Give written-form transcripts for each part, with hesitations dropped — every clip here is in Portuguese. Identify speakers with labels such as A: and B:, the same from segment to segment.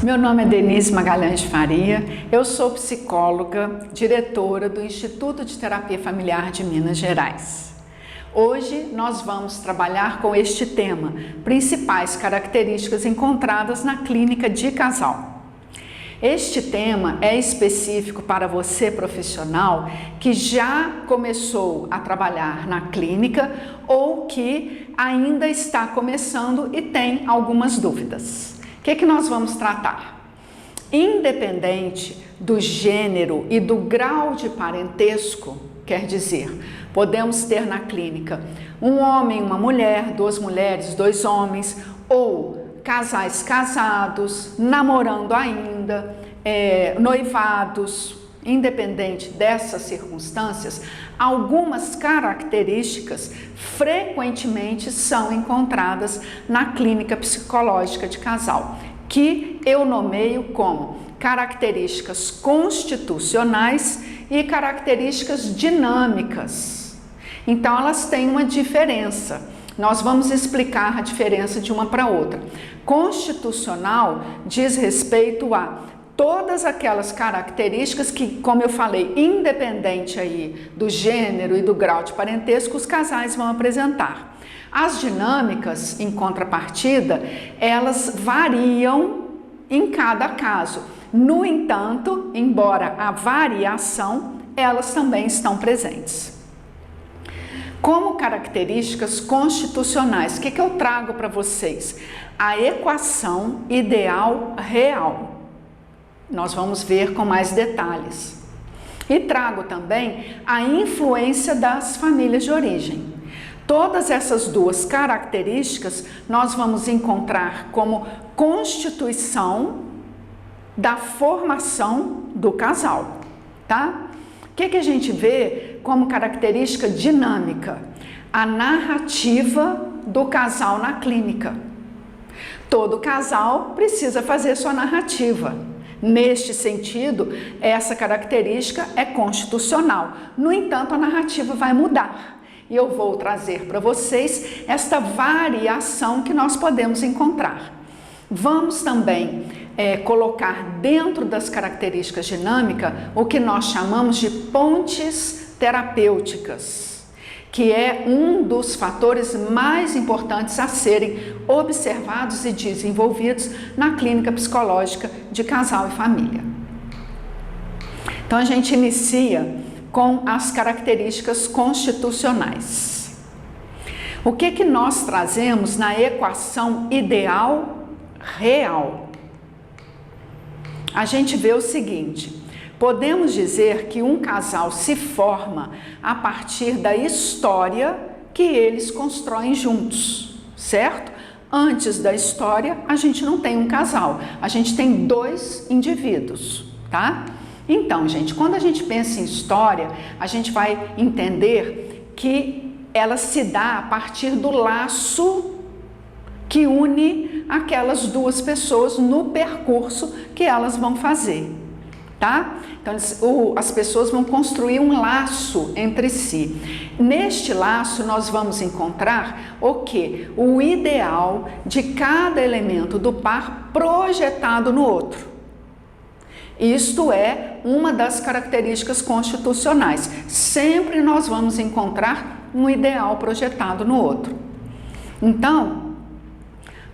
A: Meu nome é Denise Magalhães de Faria, eu sou psicóloga, diretora do Instituto de Terapia Familiar de Minas Gerais. Hoje nós vamos trabalhar com este tema, principais características encontradas na clínica de casal. Este tema é específico para você profissional que já começou a trabalhar na clínica ou que ainda está começando e tem algumas dúvidas. O que nós vamos tratar? Independente do gênero e do grau de parentesco, quer dizer, podemos ter na clínica um homem, uma mulher, duas mulheres, dois homens, ou casais casados, namorando ainda, noivados. Independente dessas circunstâncias, algumas características frequentemente são encontradas na clínica psicológica de casal, que eu nomeio como características constitucionais e características dinâmicas. Então, elas têm uma diferença. Nós vamos explicar a diferença de uma para outra. Constitucional diz respeito a todas aquelas características que, como eu falei, independente aí do gênero e do grau de parentesco, os casais vão apresentar. As dinâmicas, em contrapartida, elas variam em cada caso. No entanto, embora a variação, elas também estão presentes. Como características constitucionais, o que eu trago para vocês? A equação ideal real. Nós vamos ver com mais detalhes. E trago também a influência das famílias de origem. Todas essas duas características nós vamos encontrar como constituição da formação do casal, tá? O que a gente vê como característica dinâmica? A narrativa do casal na clínica. Todo casal precisa fazer sua narrativa. Neste sentido, essa característica é constitucional. No entanto, a narrativa vai mudar. E eu vou trazer para vocês esta variação que nós podemos encontrar. Vamos também colocar dentro das características dinâmicas o que nós chamamos de pontes terapêuticas, que é um dos fatores mais importantes a serem observados e desenvolvidos na clínica psicológica de casal e família. Então, a gente inicia com as características constitucionais. O que nós trazemos na equação ideal real? A gente vê o seguinte: podemos dizer que um casal se forma a partir da história que eles constroem juntos, certo? Antes da história, a gente não tem um casal, a gente tem dois indivíduos, tá? Então, gente, quando a gente pensa em história, a gente vai entender que ela se dá a partir do laço que une aquelas duas pessoas no percurso que elas vão fazer. Tá? Então, as pessoas vão construir um laço entre si. Neste laço, nós vamos encontrar o quê? O ideal de cada elemento do par projetado no outro. Isto é uma das características constitucionais. Sempre nós vamos encontrar um ideal projetado no outro. Então,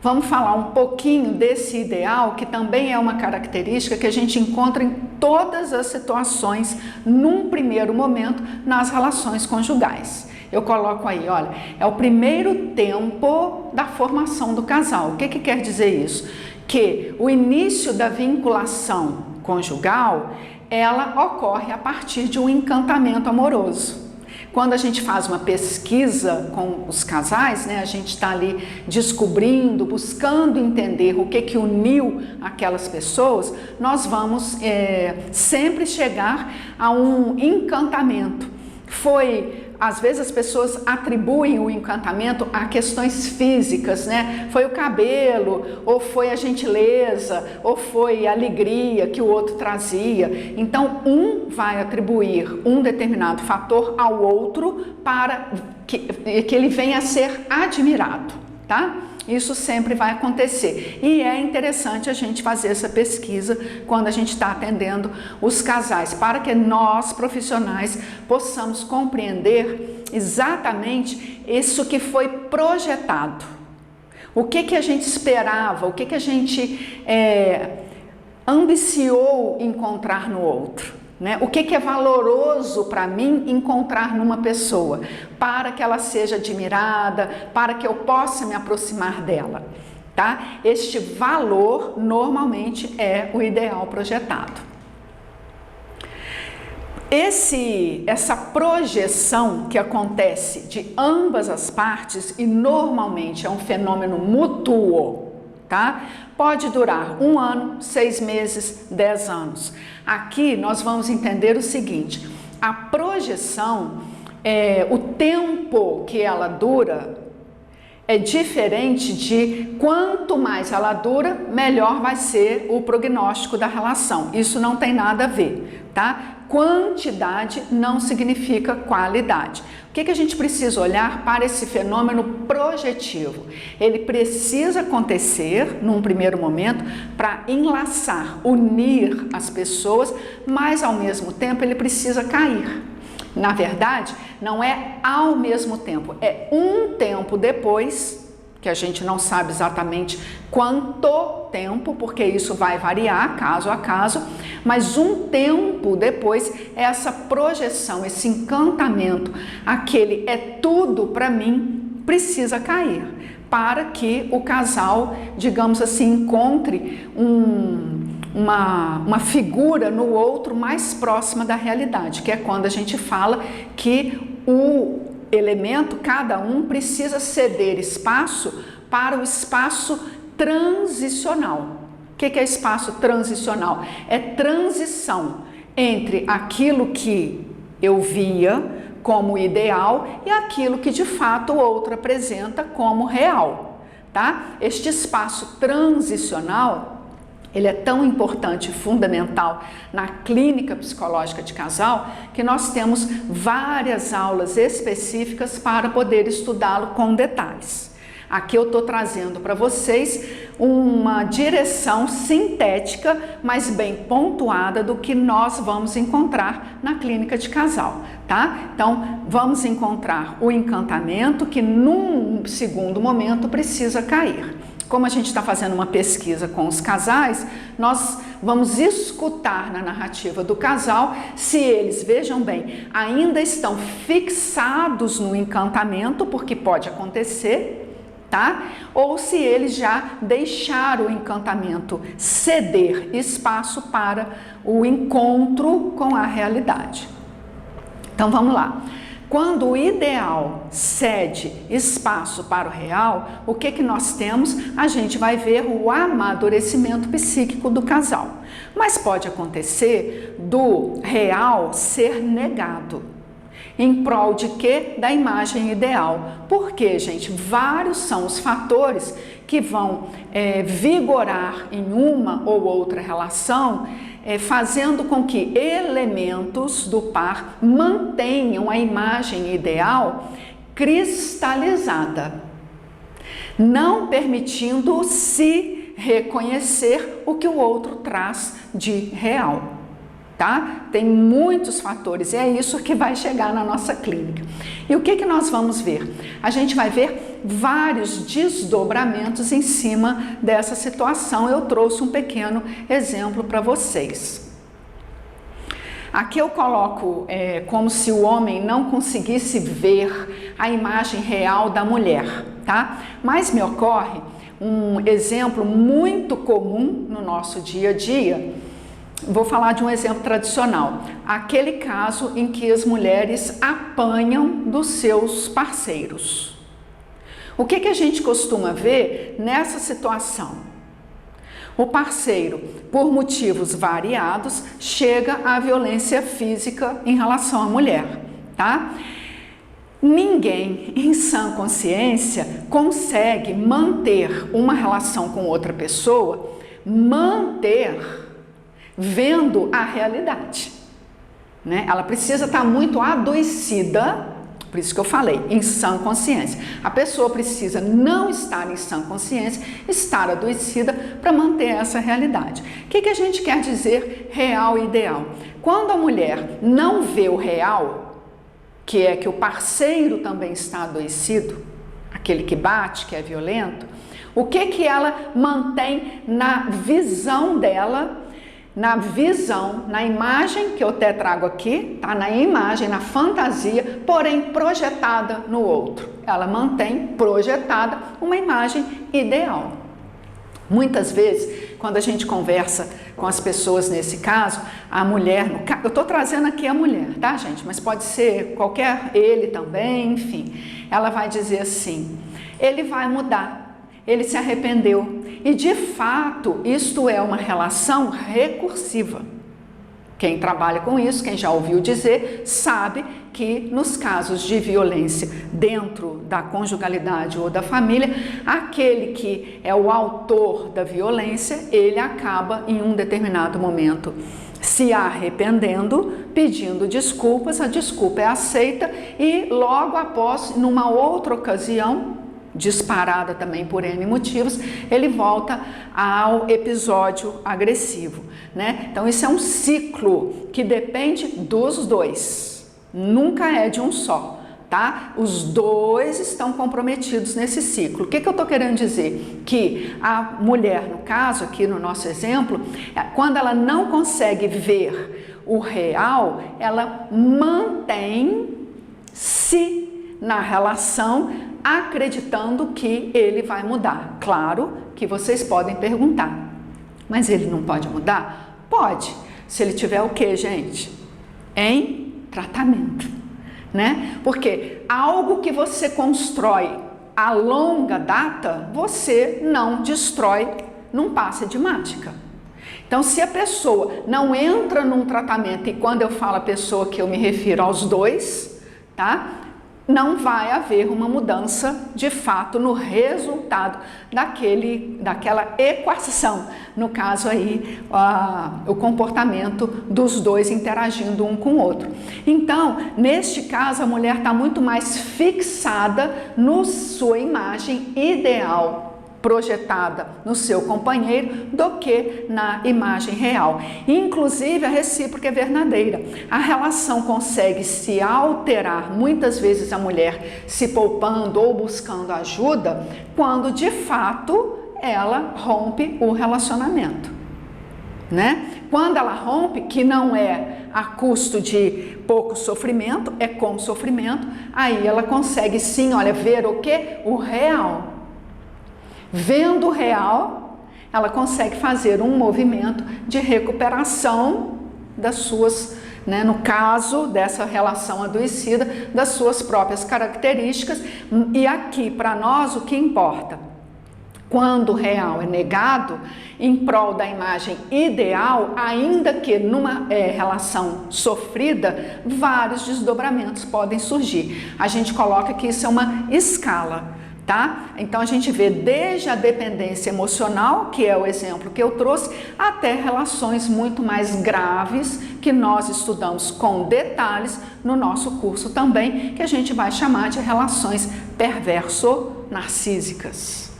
A: vamos falar um pouquinho desse ideal, que também é uma característica que a gente encontra em todas as situações, num primeiro momento, nas relações conjugais. Eu coloco aí, olha, é o primeiro tempo da formação do casal. O que quer dizer isso? Que o início da vinculação conjugal, ela ocorre a partir de um encantamento amoroso. Quando a gente faz uma pesquisa com os casais, né, a gente está ali descobrindo, buscando entender o que uniu aquelas pessoas, nós vamos sempre chegar a um encantamento. Às vezes as pessoas atribuem o encantamento a questões físicas, né? Foi o cabelo, ou foi a gentileza, ou foi a alegria que o outro trazia. Então, um vai atribuir um determinado fator ao outro para que ele venha a ser admirado, tá? isso sempre vai acontecer. E é interessante a gente fazer essa pesquisa quando a gente está atendendo os casais, para que nós, profissionais, possamos compreender exatamente isso que foi projetado. O que a gente esperava, o que a gente ambiciou encontrar no outro. Né? O que é valoroso para mim encontrar numa pessoa, para que ela seja admirada, para que eu possa me aproximar dela, tá? Este valor normalmente é o ideal projetado. Essa projeção que acontece de ambas as partes e normalmente é um fenômeno mútuo, tá? Pode durar 1 ano, 6 meses, 10 anos. Aqui nós vamos entender o seguinte: a projeção, o tempo que ela dura é diferente de quanto mais ela dura, melhor vai ser o prognóstico da relação. Isso não tem nada a ver, tá? Quantidade não significa qualidade. O que a gente precisa olhar para esse fenômeno projetivo? Ele precisa acontecer num primeiro momento para enlaçar, unir as pessoas, mas ao mesmo tempo ele precisa cair. Na verdade, não é ao mesmo tempo, é um tempo depois, que a gente não sabe exatamente quanto tempo, porque isso vai variar caso a caso, mas um tempo depois, essa projeção, esse encantamento, aquele é tudo para mim, precisa cair, para que o casal, digamos assim, encontre uma figura no outro mais próxima da realidade, que é quando a gente fala que o elemento, cada um precisa ceder espaço para o espaço transicional. O que é espaço transicional? É transição entre aquilo que eu via como ideal e aquilo que de fato o outro apresenta como real, tá? Este espaço transicional, ele é tão importante e fundamental na clínica psicológica de casal que nós temos várias aulas específicas para poder estudá-lo com detalhes. Aqui eu estou trazendo para vocês uma direção sintética, mas bem pontuada do que nós vamos encontrar na clínica de casal, tá? Então, vamos encontrar o encantamento que num segundo momento precisa cair. Como a gente está fazendo uma pesquisa com os casais, nós vamos escutar na narrativa do casal se eles, vejam bem, ainda estão fixados no encantamento, porque pode acontecer, tá? Ou se eles já deixaram o encantamento ceder espaço para o encontro com a realidade. Então vamos lá. Quando o ideal cede espaço para o real, o que nós temos? A gente vai ver o amadurecimento psíquico do casal. Mas pode acontecer do real ser negado. Em prol de quê? Da imagem ideal. Por quê, gente? Vários são os fatores que vão vigorar em uma ou outra relação, fazendo com que elementos do par mantenham a imagem ideal cristalizada, não permitindo se reconhecer o que o outro traz de real. Tá? Tem muitos fatores e é isso que vai chegar na nossa clínica. E o que nós vamos ver? A gente vai ver vários desdobramentos em cima dessa situação. Eu trouxe um pequeno exemplo para vocês. Aqui eu coloco como se o homem não conseguisse ver a imagem real da mulher, tá? Mas me ocorre um exemplo muito comum no nosso dia a dia. Vou falar de um exemplo tradicional, aquele caso em que as mulheres apanham dos seus parceiros. O que a gente costuma ver nessa situação? O parceiro, por motivos variados, chega à violência física em relação à mulher, tá? Ninguém, em sã consciência, consegue manter uma relação com outra pessoa, vendo a realidade, né? Ela precisa estar muito adoecida Por isso que eu falei, em sã consciência. A pessoa precisa não estar em sã consciência, estar adoecida para manter essa realidade. O que a gente quer dizer real e ideal? Quando a mulher não vê o real, que é que o parceiro também está adoecido, aquele que bate, que é violento, o que ela mantém na visão dela, na imagem que eu até trago aqui, tá? Na imagem, na fantasia, porém projetada no outro. Ela mantém projetada uma imagem ideal. Muitas vezes, quando a gente conversa com as pessoas nesse caso, a mulher, eu estou trazendo aqui a mulher, tá, gente? Mas pode ser ele também, enfim. Ela vai dizer assim, ele vai mudar. Ele se arrependeu. E, de fato, isto é uma relação recursiva. Quem trabalha com isso, quem já ouviu dizer, sabe que nos casos de violência dentro da conjugalidade ou da família, aquele que é o autor da violência, ele acaba em um determinado momento se arrependendo, pedindo desculpas, a desculpa é aceita e logo após, numa outra ocasião, disparada também por N motivos, ele volta ao episódio agressivo, né? Então isso é um ciclo que depende dos dois, nunca é de um só, tá? Os dois estão comprometidos nesse ciclo. O que eu estou querendo dizer? Que a mulher, no caso, aqui no nosso exemplo, quando ela não consegue ver o real, ela mantém-se na relação acreditando que ele vai mudar. Claro que vocês podem perguntar, mas ele não pode mudar? Pode, se ele tiver o quê, gente? Em tratamento, né? Porque algo que você constrói a longa data, você não destrói num passe de mágica. Então, se a pessoa não entra num tratamento, e quando eu falo a pessoa que eu me refiro aos dois, tá? Não vai haver uma mudança de fato no resultado daquela equação, no caso aí o comportamento dos dois interagindo um com o outro. Então, neste caso, a mulher está muito mais fixada na sua imagem ideal, projetada no seu companheiro, do que na imagem real. Inclusive, a recíproca é verdadeira. A relação consegue se alterar, muitas vezes a mulher se poupando ou buscando ajuda, quando de fato ela rompe o relacionamento, né? Quando ela rompe, que não é a custo de pouco sofrimento, é com sofrimento, aí ela consegue sim, olha, ver o quê? O real. Vendo o real, ela consegue fazer um movimento de recuperação das suas, né, no caso dessa relação adoecida, das suas próprias características. E aqui, para nós, o que importa? Quando o real é negado, em prol da imagem ideal, ainda que numa relação sofrida, vários desdobramentos podem surgir. A gente coloca que isso é uma escala. Tá? Então a gente vê desde a dependência emocional, que é o exemplo que eu trouxe, até relações muito mais graves que nós estudamos com detalhes no nosso curso também, que a gente vai chamar de relações perverso-narcísicas.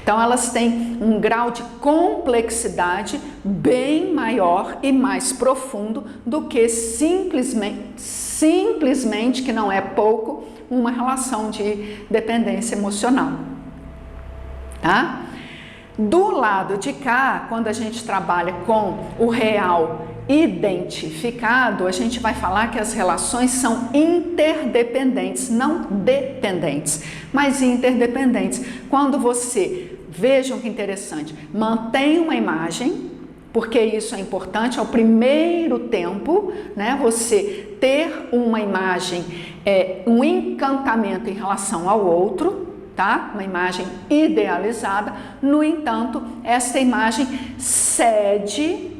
A: Então elas têm um grau de complexidade bem maior e mais profundo do que simplesmente, que não é pouco, uma relação de dependência emocional, tá? Do lado de cá, quando a gente trabalha com o real identificado, a gente vai falar que as relações são interdependentes, não dependentes, mas interdependentes. Quando você, vejam que interessante, mantém uma imagem, porque isso é importante, é o primeiro tempo, né? Você ter uma imagem, um encantamento em relação ao outro, tá? Uma imagem idealizada. No entanto, essa imagem cede,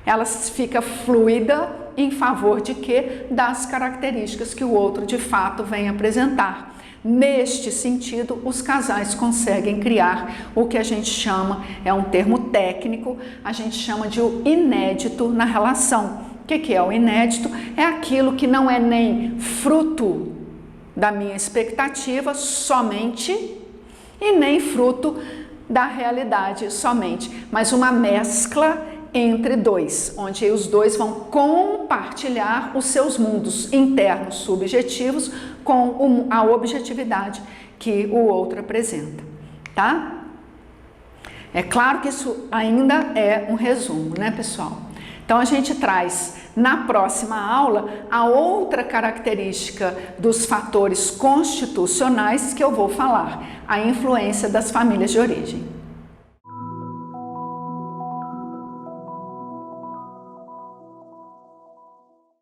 A: ela fica fluida em favor de quê? Das características que o outro de fato vem apresentar. Neste sentido, os casais conseguem criar o que a gente chama, é um termo técnico, a gente chama de o inédito na relação, O que é o inédito? É aquilo que não é nem fruto da minha expectativa somente e nem fruto da realidade somente, mas uma mescla entre dois, onde os dois vão compartilhar os seus mundos internos subjetivos com a objetividade que o outro apresenta, tá? É claro que isso ainda é um resumo, né, pessoal? Então a gente traz na próxima aula a outra característica dos fatores constitucionais que eu vou falar, a influência das famílias de origem.